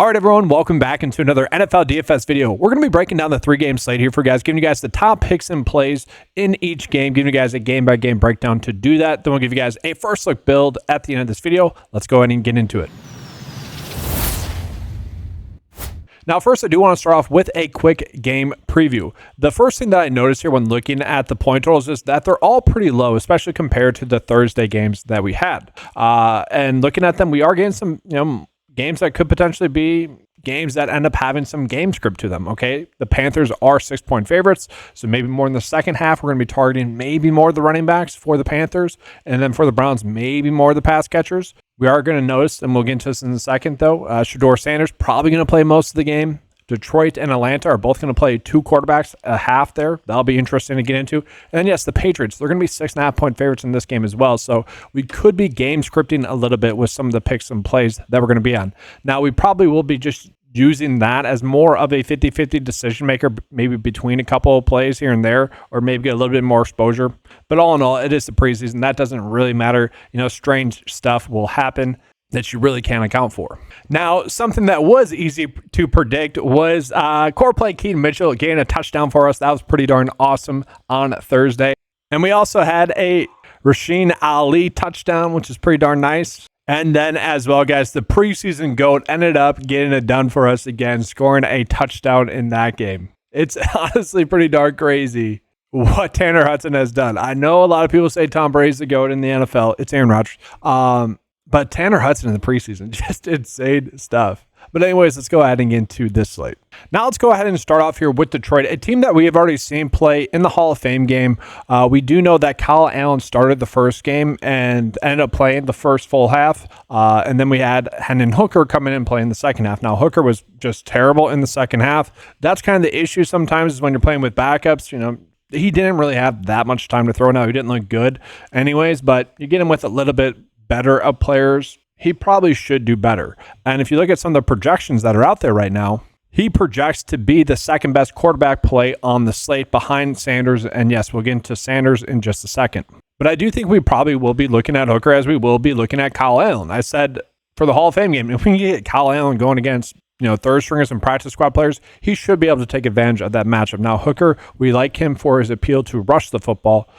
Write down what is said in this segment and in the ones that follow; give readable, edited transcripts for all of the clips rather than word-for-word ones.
All right, everyone, welcome back into another NFL DFS video. We're going to be breaking down the three-game slate here for you guys, giving you guys the top picks and plays in each game, giving you guys a game-by-game breakdown to do that. Then we'll give you guys a first-look build at the end of this video. Let's go ahead and get into it. Now, first, I do want to start off with a quick game preview. The first thing that I noticed here when looking at the point totals is that they're all pretty low, especially compared to the Thursday games that we had. And looking at them, we are getting some, games that could potentially be games that end up having some game script to them, okay? The Panthers are 6-point favorites, so maybe more in the second half. We're going to be targeting maybe more of the running backs for the Panthers, and then for the Browns, maybe more of the pass catchers. We are going to notice, and we'll get into this in a second, though, Shedeur Sanders probably going to play most of the game. Detroit and Atlanta are both going to play two quarterbacks a half there. That'll be interesting to get into. And then, yes, the Patriots, they're going to be 6.5-point favorites in this game as well. So we could be game scripting a little bit with some of the picks and plays that we're going to be on. Now, we probably will be just using that as more of a 50-50 decision maker, maybe between a couple of plays here and there, or maybe get a little bit more exposure. But all in all, it is the preseason. That doesn't really matter. Strange stuff will happen that you really can't account for. Now, something that was easy to predict was core play Keaton Mitchell getting a touchdown for us. That was pretty darn awesome on Thursday. And we also had a Rasheen Ali touchdown, which is pretty darn nice. And then as well, guys, the preseason GOAT ended up getting it done for us again, scoring a touchdown in that game. It's honestly pretty darn crazy what Tanner Hudson has done. I know a lot of people say Tom Brady's the GOAT in the NFL. It's Aaron Rodgers. But Tanner Hudson in the preseason, just insane stuff. But anyways, let's go ahead and get into this slate. Now let's go ahead and start off here with Detroit, a team that we have already seen play in the Hall of Fame game. We do know that Kyle Allen started the first game and ended up playing the first full half. And then we had Hendon Hooker coming in and playing the second half. Now, Hooker was just terrible in the second half. That's kind of the issue sometimes is when you're playing with backups, he didn't really have that much time to throw. Now, he didn't look good anyways, but you get him with a little bit better of players, he probably should do better. And if you look at some of the projections that are out there right now, he projects to be the second best quarterback play on the slate behind Sanders. And yes, we'll get into Sanders in just a second. But I do think we probably will be looking at Hooker as we will be looking at Kyle Allen. I said for the Hall of Fame game, if we can get Kyle Allen going against third stringers and practice squad players, he should be able to take advantage of that matchup. Now, Hooker, we like him for his appeal to rush the football.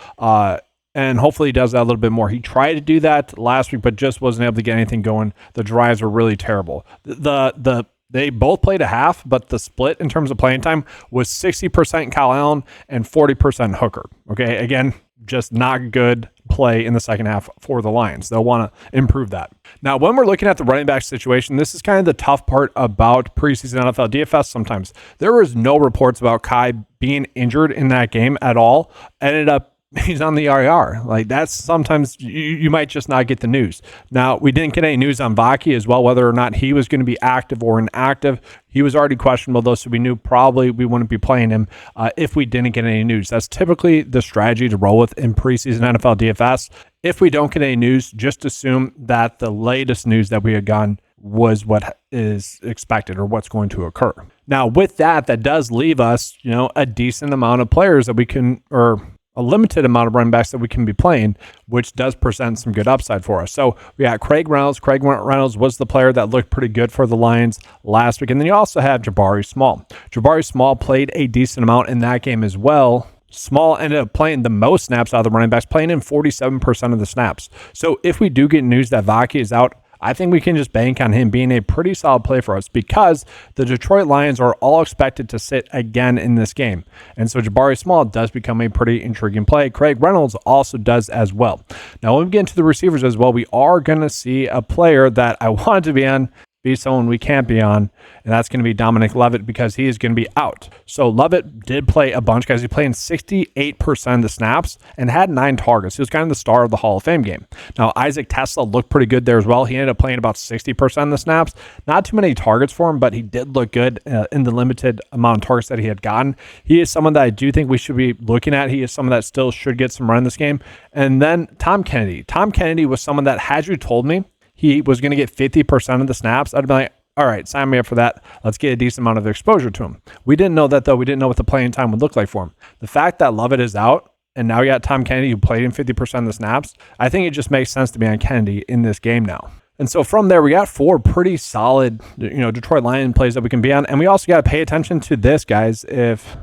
And hopefully he does that a little bit more. He tried to do that last week, but just wasn't able to get anything going. The drives were really terrible. They both played a half, but the split in terms of playing time was 60% Kyle Allen and 40% Hooker. Okay, again, just not good play in the second half for the Lions. They'll want to improve that. Now, when we're looking at the running back situation, this is kind of the tough part about preseason NFL DFS sometimes. There was no reports about Kai being injured in that game at all. Ended up he's on the IR. That's sometimes you might just not get the news. Now, we didn't get any news on Vaki as well, whether or not he was going to be active or inactive. He was already questionable, though, so we knew probably we wouldn't be playing him if we didn't get any news. That's typically the strategy to roll with in preseason NFL DFS. If we don't get any news, just assume that the latest news that we had gotten was what is expected or what's going to occur. Now, with that does leave us, a decent amount of players that we can, or a limited amount of running backs that we can be playing, which does present some good upside for us. So we got Craig Reynolds. Craig Reynolds was the player that looked pretty good for the Lions last week. And then you also have Jabari Small. Jabari Small played a decent amount in that game as well. Small ended up playing the most snaps out of the running backs, playing in 47% of the snaps. So if we do get news that Vaki is out, I think we can just bank on him being a pretty solid play for us because the Detroit Lions are all expected to sit again in this game. And so Jabari Small does become a pretty intriguing play. Craig Reynolds also does as well. Now, when we get into the receivers as well, we are going to see a player that I wanted to be on be someone we can't be on, and that's going to be Dominic Levitt because he is going to be out. So Levitt did play a bunch, guys. He played in 68% of the snaps and had 9 targets. He was kind of the star of the Hall of Fame game. Now, Isaac Tesla looked pretty good there as well. He ended up playing about 60% of the snaps. Not too many targets for him, but he did look good in the limited amount of targets that he had gotten. He is someone that I do think we should be looking at. He is someone that still should get some run in this game. And then Tom Kennedy. Tom Kennedy was someone that, had you told me he was going to get 50% of the snaps, I'd be like, all right, sign me up for that. Let's get a decent amount of exposure to him. We didn't know that, though. We didn't know what the playing time would look like for him. The fact that Lovett is out, and now you got Tom Kennedy who played in 50% of the snaps, I think it just makes sense to be on Kennedy in this game now. And so from there, we got 4 pretty solid, Detroit Lion plays that we can be on. And we also got to pay attention to this, guys. If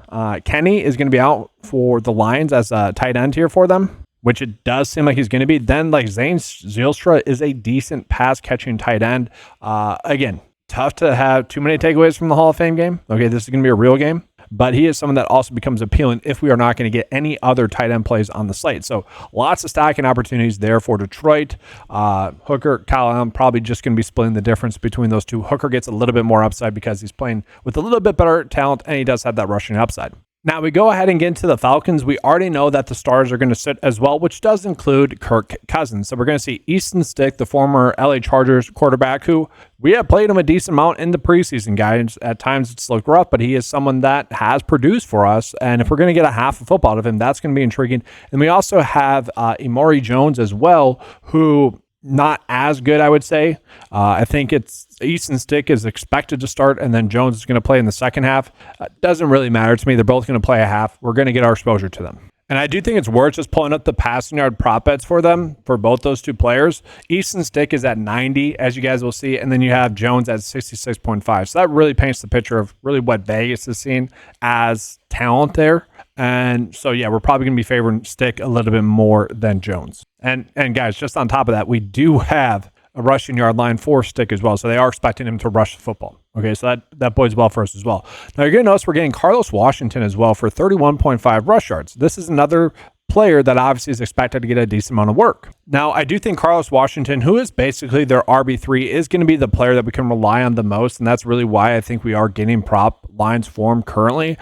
Kenny is going to be out for the Lions as a tight end here for them, which it does seem like he's going to be, then like Zane Zielstra is a decent pass catching tight end. Again, tough to have too many takeaways from the Hall of Fame game. Okay, this is going to be a real game. But he is someone that also becomes appealing if we are not going to get any other tight end plays on the slate. So lots of stacking opportunities there for Detroit. Hooker, Kyle Allen probably just going to be splitting the difference between those two. Hooker gets a little bit more upside because he's playing with a little bit better talent, and he does have that rushing upside. Now we go ahead and get into the Falcons. We already know that the stars are going to sit as well, which does include Kirk Cousins. So we're going to see Easton Stick, the former LA Chargers quarterback, who we have played him a decent amount in the preseason, guys. At times it's looked rough, but he is someone that has produced for us. And if we're going to get a half of football out of him, that's going to be intriguing. And we also have Emory Jones as well, who not as good, I would say. I think it's Easton Stick is expected to start, and then Jones is going to play in the second half. Doesn't really matter to me. They're both going to play a half. We're going to get our exposure to them. And I do think it's worth just pulling up the passing yard prop bets for them, for both those two players. Easton Stick is at 90, as you guys will see, and then you have Jones at 66.5. So that really paints the picture of really what Vegas is seeing as talent there. And so, yeah, we're probably going to be favoring Stick a little bit more than Jones. And guys, just on top of that, we do have a rushing yard line for Stick as well. So they are expecting him to rush the football. Okay, so that bodes well for us as well. Now you're going to notice we're getting Carlos Washington as well for 31.5 rush yards. This is another player that obviously is expected to get a decent amount of work. Now, I do think Carlos Washington, who is basically their RB3, is going to be the player that we can rely on the most, and that's really why I think we are getting prop lines for him currently.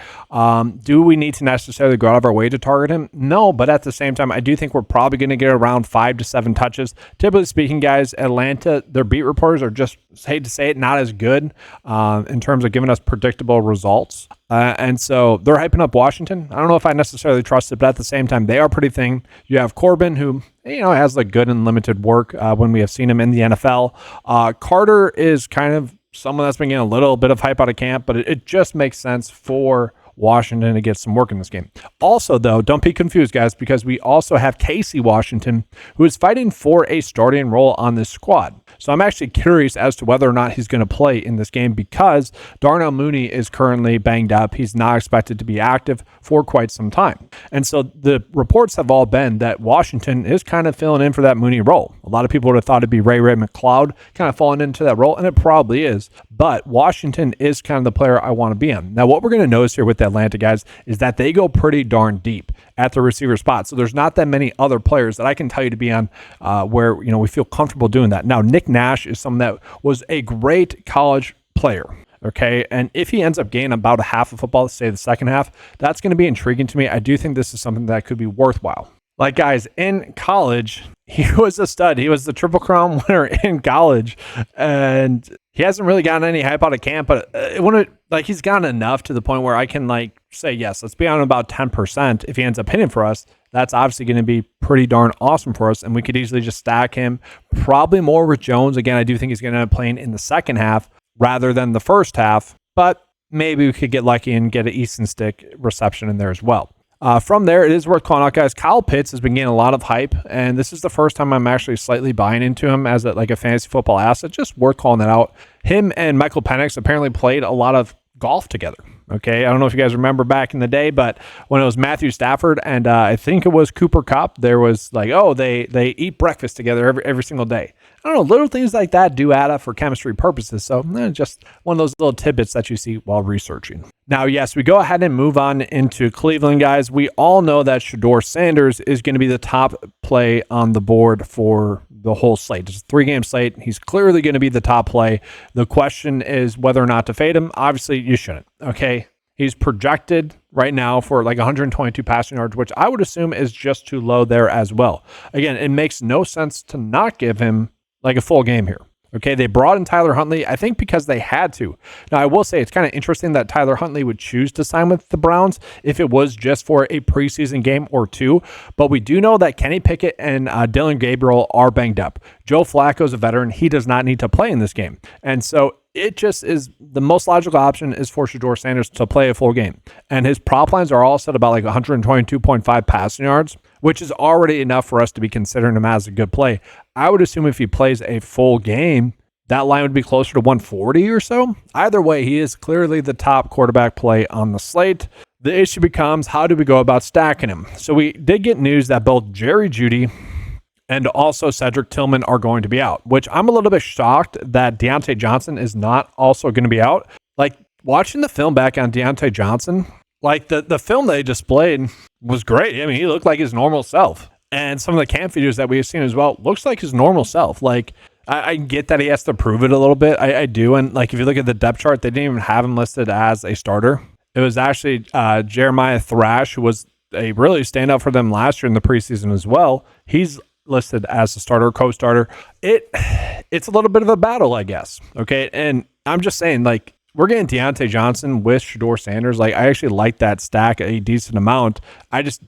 Do we need to necessarily go out of our way to target him? No, but at the same time, I do think we're probably going to get around 5 to 7 touches. Typically speaking, guys, Atlanta, their beat reporters are just, hate to say it, not as good in terms of giving us predictable results. And so they're hyping up Washington. I don't know if I necessarily trust it, but at the same time, they are pretty thin. You have Corbin, who has like good and limited work when we have seen him in the NFL. Carter is kind of someone that's been getting a little bit of hype out of camp, but it just makes sense for Washington to get some work in this game. Also, though, don't be confused, guys, because we also have Casey Washington, who is fighting for a starting role on this squad. So I'm actually curious as to whether or not he's going to play in this game because Darnell Mooney is currently banged up. He's not expected to be active for quite some time. And so the reports have all been that Washington is kind of filling in for that Mooney role. A lot of people would have thought it'd be Ray McLeod kind of falling into that role, and it probably is. But Washington is kind of the player I want to be on. Now, what we're going to notice here with Atlanta, guys, is that they go pretty darn deep at the receiver spot. So there's not that many other players that I can tell you to be on where we feel comfortable doing that. Now, Nick Nash is someone that was a great college player. Okay, and if he ends up gaining about a half of football, say the second half, that's going to be intriguing to me. I do think this is something that could be worthwhile. Like, guys, in college, he was a stud. He was the Triple Crown winner in college, and he hasn't really gotten any hype out of camp, but he's gotten enough to the point where I can say, yes, let's be on about 10%. If he ends up hitting for us, that's obviously going to be pretty darn awesome for us, and we could easily just stack him, probably more with Jones. Again, I do think he's going to end up playing in the second half rather than the first half, but maybe we could get lucky and get an Easton Stick reception in there as well. From there, it is worth calling out, guys. Kyle Pitts has been getting a lot of hype, and this is the first time I'm actually slightly buying into him as a fantasy football asset. Just worth calling that out. Him and Michael Penix apparently played a lot of golf together. Okay, I don't know if you guys remember back in the day, but when it was Matthew Stafford and I think it was Cooper Kupp, there was they eat breakfast together every single day. I don't know, little things like that do add up for chemistry purposes. So just one of those little tidbits that you see while researching. Now, yes, we go ahead and move on into Cleveland, guys. We all know that Shedeur Sanders is going to be the top play on the board for the whole slate. It's a 3-game slate. He's clearly going to be the top play. The question is whether or not to fade him. Obviously, you shouldn't. Okay. He's projected right now for 122 passing yards, which I would assume is just too low there as well. Again, it makes no sense to not give him a full game here. Okay, they brought in Tyler Huntley, I think because they had to. Now, I will say it's kind of interesting that Tyler Huntley would choose to sign with the Browns if it was just for a preseason game or two. But we do know that Kenny Pickett and Dylan Gabriel are banged up. Joe Flacco is a veteran. He does not need to play in this game. And so it just is the most logical option is for Shedeur Sanders to play a full game. And his prop lines are all set about like 122.5 passing yards, which is already enough for us to be considering him as a good play. I would assume if he plays a full game, that line would be closer to 140 or so. Either way, he is clearly the top quarterback play on the slate. The issue becomes, how do we go about stacking him? So we did get news that both Jerry Jeudy and also Cedric Tillman are going to be out, which I'm a little bit shocked that Deontay Johnson is not also going to be out. Like, watching the film back on Deontay Johnson, like the film they displayed was great. I mean, he looked like his normal self. And some of the camp videos that we've seen as well looks like his normal self. Like, I get that he has to prove it a little bit. I do. And like, if you look at the depth chart, they didn't even have him listed as a starter. It was actually Jeremiah Thrash, who was a really standout for them last year in the preseason as well. He's listed as a starter, co-starter. It's a little bit of a battle, I guess. Okay. And I'm just saying, like, we're getting Deontay Johnson with Shedeur Sanders. Like, I actually like that stack a decent amount.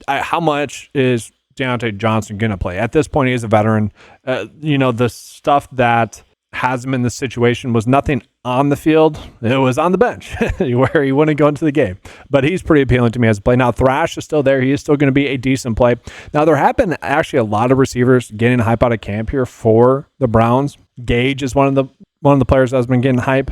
How much is Deontay Johnson going to play? At this point, he is a veteran. The stuff that has him in this situation was nothing on the field. It was on the bench where he wouldn't go into the game. But he's pretty appealing to me as a play. Now, Thrash is still there. He is still going to be a decent play. Now, there have been actually a lot of receivers getting hype out of camp here for the Browns. Gage is one of the players that has been getting hype.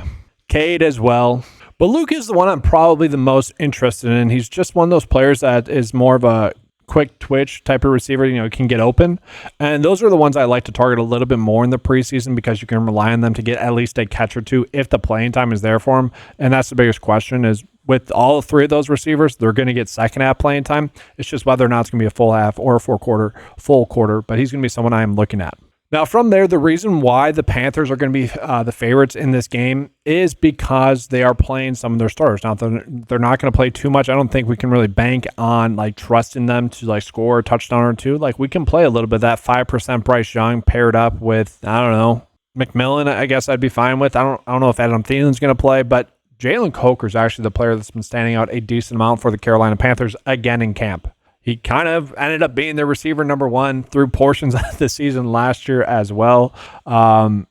Cade as well. But Luke is the one I'm probably the most interested in. He's just one of those players that is more of a quick twitch type of receiver, can get open. And those are the ones I like to target a little bit more in the preseason because you can rely on them to get at least a catch or two if the playing time is there for them. And that's the biggest question is with all three of those receivers, they're going to get second half playing time. It's just whether or not it's going to be a full half or a full quarter, but he's going to be someone I am looking at. Now, from there, the reason why the Panthers are going to be the favorites in this game is because they are playing some of their starters. Now, they're not going to play too much. I don't think we can really bank on trusting them to score a touchdown or two. We can play a little bit of that 5% Bryce Young paired up with, I don't know, McMillan, I guess I'd be fine with. I don't know if Adam Thielen's going to play, but Jalen Coker is actually the player that's been standing out a decent amount for the Carolina Panthers again in camp. He kind of ended up being their receiver number one through portions of the season last year as well. And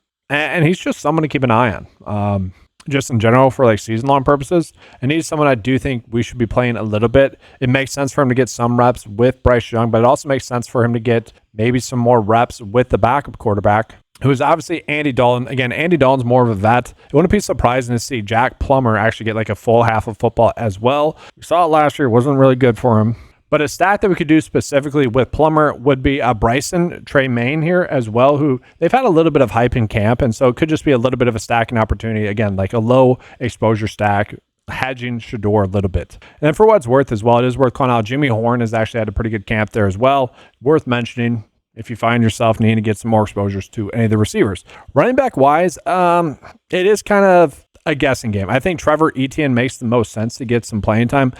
he's just someone to keep an eye on, just in general for season-long purposes. And he's someone I do think we should be playing a little bit. It makes sense for him to get some reps with Bryce Young, but it also makes sense for him to get maybe some more reps with the backup quarterback, who is obviously Andy Dalton. Again, Andy Dalton's more of a vet. It wouldn't be surprising to see Jack Plummer actually get a full half of football as well. We saw it last year. It wasn't really good for him. But a stack that we could do specifically with Plummer would be Bryson Tremaine here as well, who they've had a little bit of hype in camp. And so it could just be a little bit of a stacking opportunity. Again, a low exposure stack, hedging Shedeur a little bit. And then for what it's worth as well, it is worth calling out Jimmy Horn has actually had a pretty good camp there as well. Worth mentioning if you find yourself needing to get some more exposures to any of the receivers. Running back wise, it is kind of a guessing game. I think Trevor Etienne makes the most sense to get some playing time.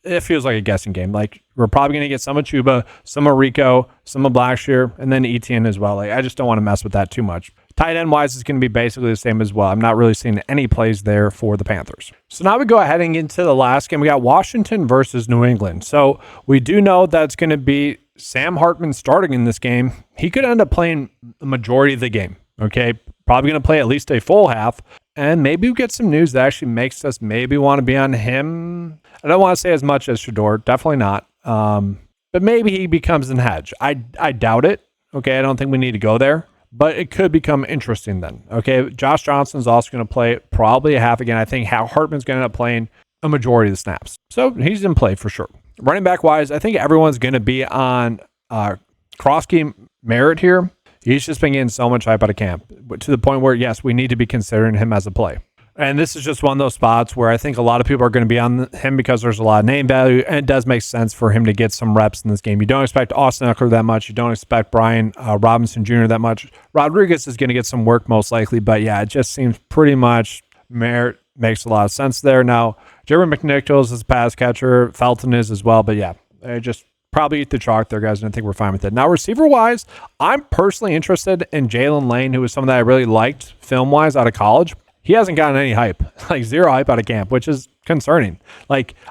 It feels like a guessing game. We're probably going to get some of Chuba, some of Rico, some of Blackshear, and then Etienne as well. I just don't want to mess with that too much. Tight end wise is going to be basically the same as well. I'm not really seeing any plays there for the Panthers. So now we go heading into the last game. We got Washington versus New England. So we do know that's going to be Sam Hartman starting in this game. He could end up playing the majority of the game. Okay, probably going to play at least a full half. And maybe we get some news that actually makes us maybe want to be on him. I don't want to say as much as Shedeur, definitely not. But maybe he becomes an hedge. I doubt it. Okay, I don't think we need to go there. But it could become interesting then. Okay, Josh Johnson's also going to play probably a half again. I think Hartman's going to end up playing a majority of the snaps. So he's in play for sure. Running back wise, I think everyone's going to be on Krosky Merritt here. He's just been getting so much hype out of camp to the point where, yes, we need to be considering him as a play. And this is just one of those spots where I think a lot of people are going to be on him because there's a lot of name value, and it does make sense for him to get some reps in this game. You don't expect Austin Eckler that much. You don't expect Brian Robinson Jr. that much. Rodriguez is going to get some work most likely, but yeah, it just seems pretty much Merritt makes a lot of sense there. Now, Jerry McNichols is a pass catcher. Felton is as well, but yeah, just probably eat the chalk there, guys, and I think we're fine with it. Now, receiver-wise, I'm personally interested in Jalen Lane, who was someone that I really liked film-wise out of college. He hasn't gotten any hype, zero hype out of camp, which is concerning.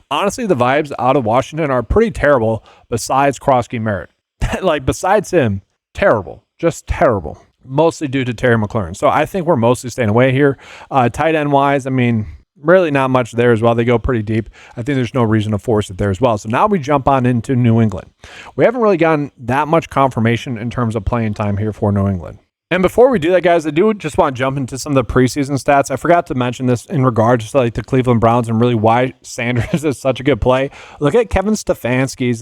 Honestly, the vibes out of Washington are pretty terrible besides Krosky Merritt. Besides him, terrible. Just terrible. mostly due to Terry McLaurin. So I think we're mostly staying away here. Tight end wise, I mean, really not much there as well. They go pretty deep. I think there's no reason to force it there as well. So now we jump on into New England. We haven't really gotten that much confirmation in terms of playing time here for New England. And before we do that, guys, I do just want to jump into some of the preseason stats. I forgot to mention this in regards to like the Cleveland Browns and really why Sanders is such a good play. Look at Kevin Stefanski's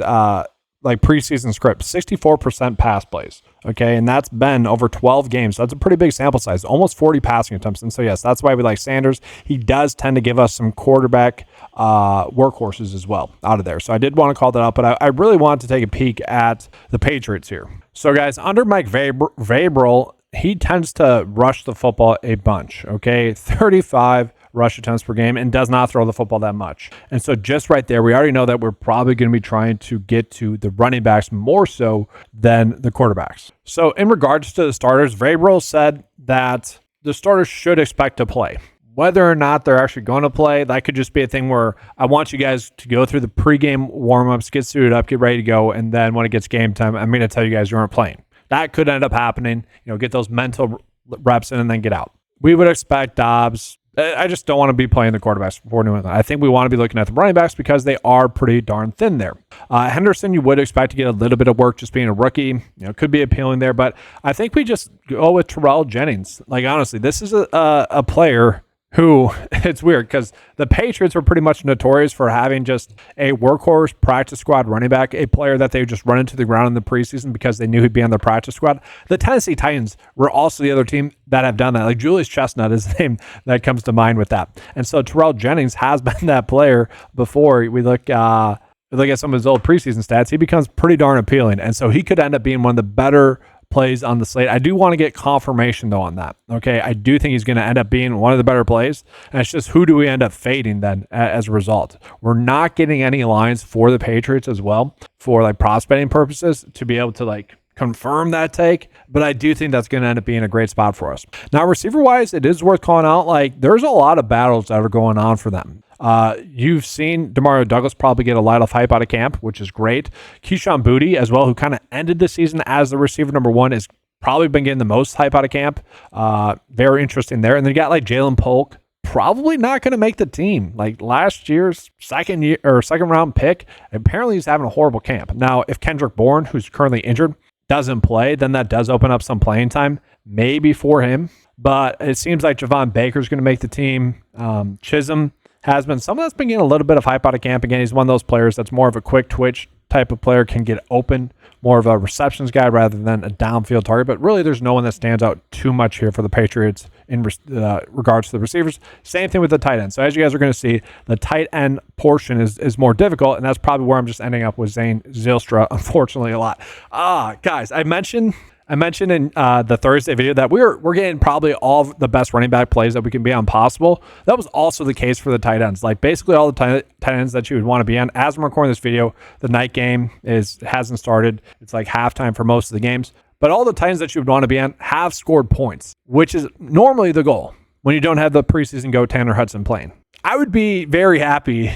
like preseason script, 64% pass plays. Okay, and that's been over 12 games. So that's a pretty big sample size, almost 40 passing attempts. And so, yes, that's why we like Sanders. He does tend to give us some quarterback workhorses as well out of there. So I did want to call that out, but I really wanted to take a peek at the Patriots here. So, guys, under Mike Vrabel, he tends to rush the football a bunch. Okay, 35 rush attempts per game and does not throw the football that much. And so just right there, we already know that we're probably going to be trying to get to the running backs more so than the quarterbacks. So in regards to the starters, Vrabel said that the starters should expect to play. Whether or not they're actually going to play, that could just be a thing where I want you guys to go through the pregame warm-ups, get suited up, get ready to go, and then when it gets game time, I'm going to tell you guys you aren't playing. That could end up happening. Get those mental reps in and then get out. We would expect Dobbs. I just don't want to be playing the quarterbacks for New England. I think we want to be looking at the running backs because they are pretty darn thin there. Henderson, you would expect to get a little bit of work just being a rookie. Could be appealing there, but I think we just go with Terrell Jennings. Like, honestly, this is a player who, it's weird because the Patriots were pretty much notorious for having just a workhorse practice squad running back, a player that they would just run into the ground in the preseason because they knew he'd be on their practice squad. The Tennessee Titans were also the other team that have done that. Like Julius Chestnut is the name that comes to mind with that. And so Terrell Jennings has been that player before. We look at some of his old preseason stats. He becomes pretty darn appealing. And so he could end up being one of the better plays on the slate. I do want to get confirmation though on that. Okay, I do think he's going to end up being one of the better plays, and it's just who do we end up fading then as a result. We're not getting any lines for the Patriots as well for like prospecting purposes to be able to like confirm that take, but I do think that's going to end up being a great spot for us. Now, receiver wise, it is worth calling out, like there's a lot of battles that are going on for them. You've seen Demario Douglas probably get a lot of hype out of camp, which is great. Keyshawn Boutte as well, who kind of ended the season as the receiver number one, is probably been getting the most hype out of camp. Very interesting there. And then you got like Jalen Polk, probably not going to make the team. Like last year's second round pick, apparently he's having a horrible camp. Now, if Kendrick Bourne, who's currently injured, doesn't play, then that does open up some playing time, maybe for him. But it seems like Javon Baker's going to make the team. Chisholm has been someone that's been getting a little bit of hype out of camp. Again, he's one of those players that's more of a quick twitch type of player, can get open, more of a receptions guy rather than a downfield target. But really, there's no one that stands out too much here for the Patriots in regards to the receivers. Same thing with the tight end. So as you guys are going to see, the tight end portion is more difficult, and that's probably where I'm just ending up with Zane Zylstra, unfortunately, a lot. Guys, I mentioned in the Thursday video that we're getting probably all of the best running back plays that we can be on possible. That was also the case for the tight ends. Like basically all the tight ends that you would want to be on. As I'm recording this video, the night game hasn't started. It's like halftime for most of the games. But all the tight ends that you would want to be on have scored points, which is normally the goal when you don't have the preseason GOAT Tanner Hudson playing. I would be very happy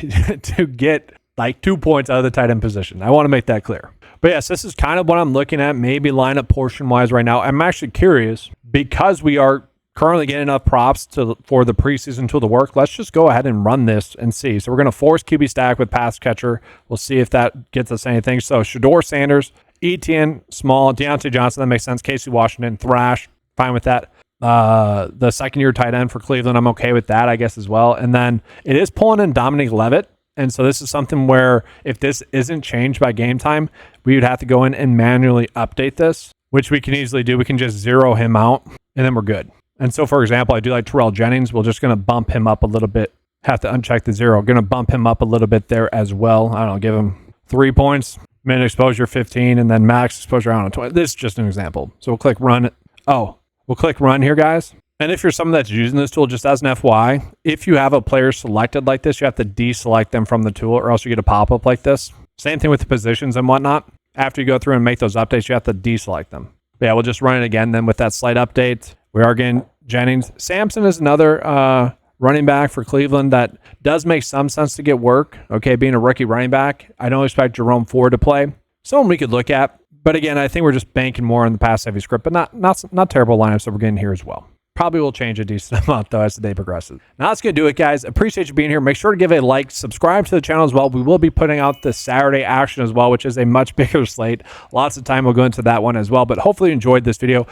to get like 2 points out of the tight end position. I want to make that clear. But yes, this is kind of what I'm looking at, maybe lineup portion-wise right now. I'm actually curious, because we are currently getting enough props for the preseason tool to work. Let's just go ahead and run this and see. So we're going to force QB stack with pass catcher. We'll see if that gets us anything. So Shedeur Sanders, Etienne, Small, Deontay Johnson, that makes sense. Casey Washington, Thrash, fine with that. The second-year tight end for Cleveland, I'm okay with that, I guess, as well. And then it is pulling in Dominic Levitt. And so this is something where if this isn't changed by game time, we would have to go in and manually update this, which we can easily do. We can just zero him out, and then we're good. And so, for example, I do like Terrell Jennings. We're just going to bump him up a little bit. Have to uncheck the zero. Going to bump him up a little bit there as well. I don't know, give him 3 points, minute exposure 15, and then max exposure, I don't know, 20. This is just an example. So we'll click run. We'll click run here, guys. And if you're someone that's using this tool, just as an FYI, if you have a player selected like this, you have to deselect them from the tool, or else you get a pop-up like this. Same thing with the positions and whatnot. After you go through and make those updates, you have to deselect them. But yeah, we'll just run it again then with that slight update. We are getting Jennings. Sampson is another running back for Cleveland that does make some sense to get work. Okay, being a rookie running back, I don't expect Jerome Ford to play. Someone we could look at, But again, I think we're just banking more on the pass-heavy script, but not terrible lineups that we're getting here as well. Probably will change a decent amount, though, as the day progresses. Now, that's going to do it, guys. Appreciate you being here. Make sure to give a like, subscribe to the channel as well. We will be putting out the Saturday action as well, which is a much bigger slate. Lots of time we'll go into that one as well, but hopefully you enjoyed this video.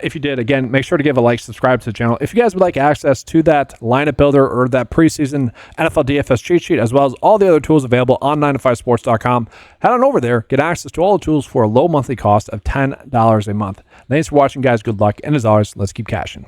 If you did, again, make sure to give a like, subscribe to the channel. If you guys would like access to that lineup builder or that preseason NFL DFS cheat sheet, as well as all the other tools available on 9to5sports.com, head on over there, get access to all the tools for a low monthly cost of $10 a month. Thanks for watching, guys. Good luck, and as always, let's keep cashing.